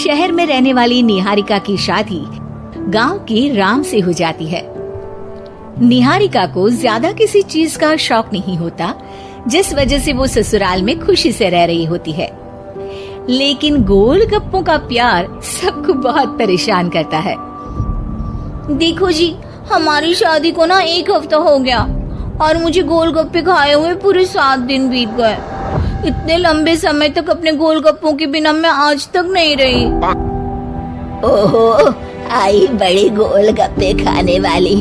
शहर में रहने वाली निहारिका की शादी गांव के राम से हो जाती है। निहारिका को ज्यादा किसी चीज का शौक नहीं होता, जिस वजह से वो ससुराल में खुशी से रह रही होती है। लेकिन गोलगप्पों का प्यार सबको बहुत परेशान करता है। देखो जी, हमारी शादी को ना 1 हफ्ता हो गया और मुझे गोलगप्पे खाए हुए पूरे 7 दिन बीत गए। इतने लंबे समय तक अपने गोलगप्पों के बिना मैं आज तक नहीं रही। ओहो, आई बड़ी गोलगप्पे खाने वाली।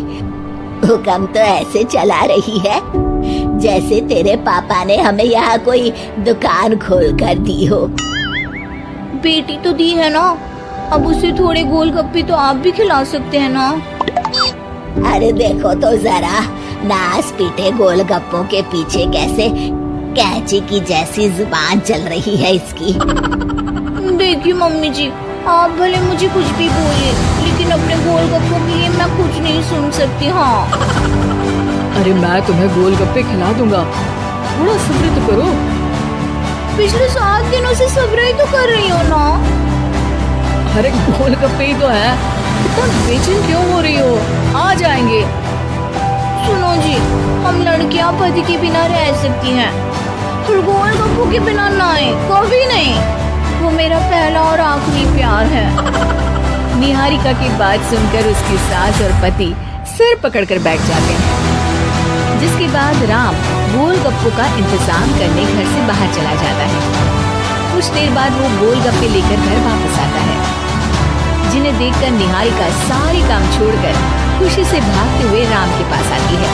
हुक्म तो ऐसे चला रही है जैसे तेरे पापा ने हमें यहाँ कोई दुकान खोल कर दी हो। बेटी तो दी है ना, अब उसे थोड़े गोलगप्पे तो आप भी खिला सकते हैं ना। अरे देखो तो जरा, नास पीटे गोलगप्पों के पीछे कैसे कैंची की जैसी जुबान चल रही है इसकी। देखिए मम्मी जी, आप भले मुझे कुछ भी बोलिए, लेकिन अपने गोलगप्पों के लिए मैं कुछ नहीं सुन सकती। हाँ, अरे मैं तुम्हें गोलगप्पे खिला दूंगा, थोड़ा सब्र तो करो। पिछले 7 दिनों से सब्र ही तो कर रही हो ना। अरे गोलगप्पे ही तो है, इतना बेचैन क्यों हो रही हो? आ जाएंगे। सुनो जी, हम लड़कियां पति के बिना रह सकती हैं, पर गोलगप्पों के बिना नहीं, कभी नहीं। वो मेरा पहला और आखिरी प्यार है। निहारिका की बात सुनकर उसकी सास और पति सिर पकड़कर बैठ जाते हैं। जिसके बाद राम गोलगप्पों का इंतजाम करने घर से बाहर चला जाता है। कुछ देर बाद वो गोलगप्पे लेकर घर वापस आता है, जिन्हें देखकर निहारिका सारे काम छोड़कर खुशी से भागते हुए राम के पास आती है।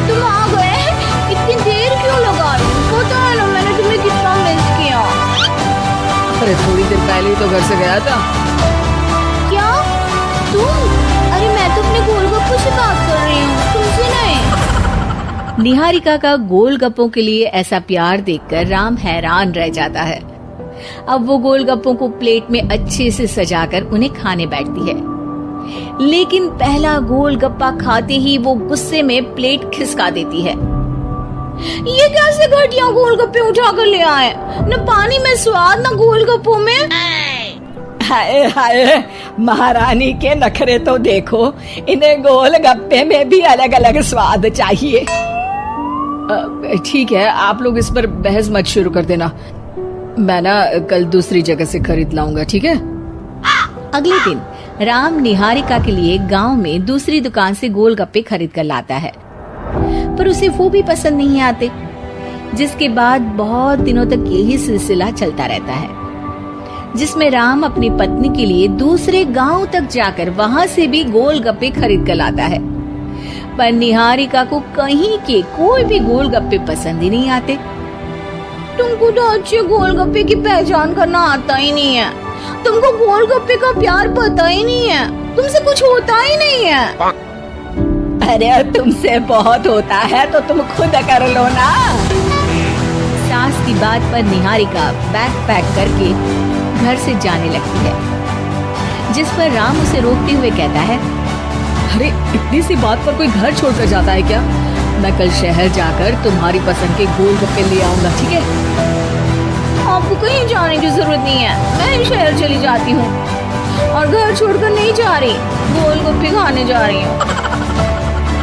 तुम आ गए? इतनी देर क्यों लगाई? पता है ना मैंने तुम्हें कितना मिस किया। अरे थोड़ी देर पहले ही तो घर से गया था। क्या तुम? अरे मैं तो अपने गोलगप्पों से बात कर रही हूँ, तुमसे नहीं। निहारिका का गोलगप्पों के लिए ऐसा प्यार देखकर राम हैरान रह जाता है। अब वो गोलगप्पों को प्लेट में अच्छे से सजाकर उन्हें खाने बैठती है, लेकिन पहला गोलगप्पा खाते ही वो गुस्से में प्लेट खिसका देती है। ये कैसे घटिया गोलगप्पे उठा कर ले आए? न पानी में स्वाद, न गोलगप्पों में। हाय हाय, महारानी के नखरे तो देखो, इन्हें गोलगप्पे में भी अलग अलग स्वाद चाहिए। ठीक है, आप लोग इस पर बहस मत शुरू कर देना, मैं ना कल दूसरी जगह से खरीद लाऊंगा, ठीक है? अगले दिन राम निहारिका के लिए गांव में दूसरी दुकान से गोलगप्पे खरीद कर लाता है, पर उसे वो भी पसंद नहीं आते। जिसके बाद बहुत दिनों तक यही सिलसिला चलता रहता है, जिसमें राम अपनी पत्नी के लिए दूसरे गांव तक जाकर वहां से भी गोलगप्पे खरीद कर लाता है। पर निहारिका को कहीं के कोई भी गोलगप्पे पसंद ही नहीं आते। तुमको तो अच्छे गोलगप्पे की पहचान करना आता ही नहीं है। तुमको गोलगप्पे का प्यार पता ही नहीं है, तुमसे कुछ होता ही नहीं है। अरे तुमसे बहुत होता है तो तुम खुद कर लो ना। सास की बात पर निहारिका बैग पैक करके घर से जाने लगती है, जिस पर राम उसे रोकते हुए कहता है, अरे इतनी सी बात पर कोई घर छोड़कर जाता है क्या? मैं कल शहर जाकर तुम्हारी पसंद के गोलगप्पे ले आऊंगा, ठीक है? आपको कहीं जाने की जरूरत नहीं है, मैं ही शहर चली जाती हूँ और घर छोड़कर नहीं जा रही, गोलगप्पे खाने जा रही हूँ।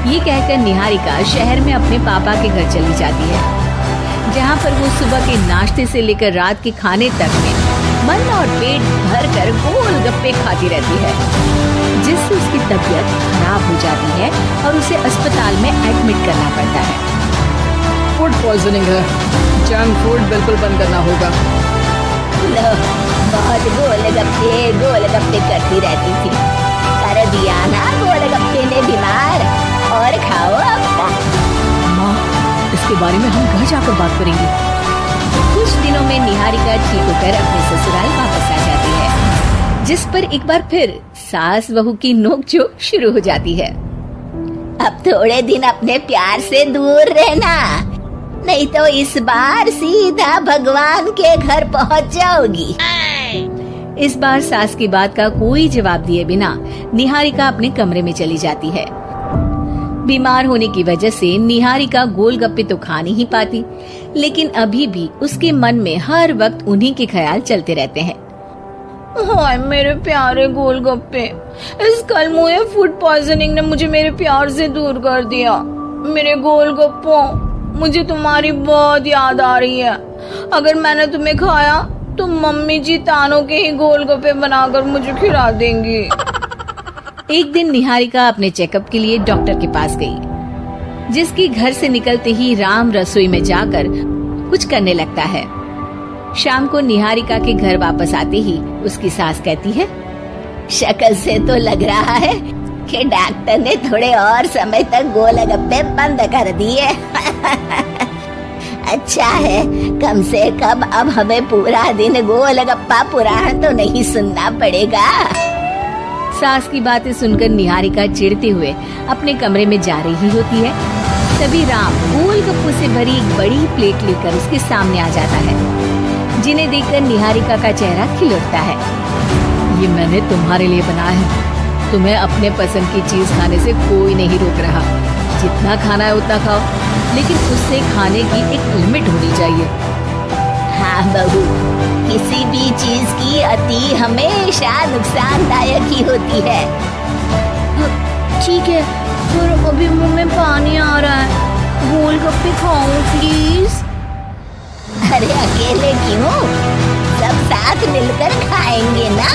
ये कहकर निहारिका शहर में अपने पापा के घर चली जाती है, जहाँ पर वो सुबह के नाश्ते से लेकर रात के खाने तक में मन और पेट भर कर गोलगप्पे खाती रहती है, जिससे उसकी तबीयत खराब हो जाती है और उसे अस्पताल में एडमिट करना पड़ता है। फूड पॉइजनिंग है, जंक फूड बिल्कुल बंद करना होगा। लो, बहुत गोलगप्पे करती रहती थी, कर दिया ना गोलगप्पे ने बीमार। और खाओ अब। माँ, इसके बारे में हम घर जाकर बात करेंगे। कुछ दिनों में निहारिका ठीक होकर अपने ससुराल वापस आ जाती है, जिस पर एक बार फिर सास बहू की नोकझोंक शुरू हो जाती है। अब थोड़े दिन अपने प्यार से दूर रहना, नहीं तो इस बार सीधा भगवान के घर पहुंच जाओगी। इस बार सास की बात का कोई जवाब दिए बिना निहारिका अपने कमरे में चली जाती है। बीमार होने की वजह से निहारिका गोलगप्पे तो खा नहीं पाती, लेकिन अभी भी उसके मन में हर वक्त उन्हीं के ख्याल चलते रहते हैं। हाय मेरे प्यारे गोलगप्पे, इस कल मुझे फूड पॉइजनिंग ने मुझे मेरे प्यार से दूर कर दिया। मेरे गोलगप्पों, मुझे तुम्हारी बहुत याद आ रही है। अगर मैंने तुम्हें खाया तो मम्मी जी तानों के ही गोलगप्पे बनाकर मुझे खिला देंगी। एक दिन निहारिका अपने चेकअप के लिए डॉक्टर के पास गई, जिसकी घर से निकलते ही राम रसोई में जाकर कुछ करने लगता है। शाम को निहारिका के घर वापस आते ही उसकी सास कहती है, शक्ल से तो लग रहा है कि डॉक्टर ने थोड़े और समय तक गोलगप्पे बंद कर दिए। अच्छा है, कम से कम अब हमें पूरा दिन गोलगप्पा पुराण तो नहीं सुनना पड़ेगा। सास की बातें सुनकर निहारिका चिढ़ते हुए अपने कमरे में जा रही होती है। तभी राम गोलगप्पों से भरी एक बड़ी प्लेट लेकर उसके सामने आ जाता है, जिन्हें देखकर निहारिका का चेहरा खिल उठता है। ये मैंने तुम्हारे लिए बनाया है। तुम्हें अपने पसंद की चीज खाने से कोई नहीं रोक रहा। जितना खाना है उतना खाओ, लेकिन उससे खाने की एक लिमिट होनी चाहिए। हाँ बहू, किसी भी चीज की अति हमेशा नुकसानदायक ही होती है। ठीक है, पर अभी मुंह में पानी आ रहा है, गोलगप्पे खाओ प्लीज। अरे अकेले क्यों, सब साथ मिलकर खाएंगे ना।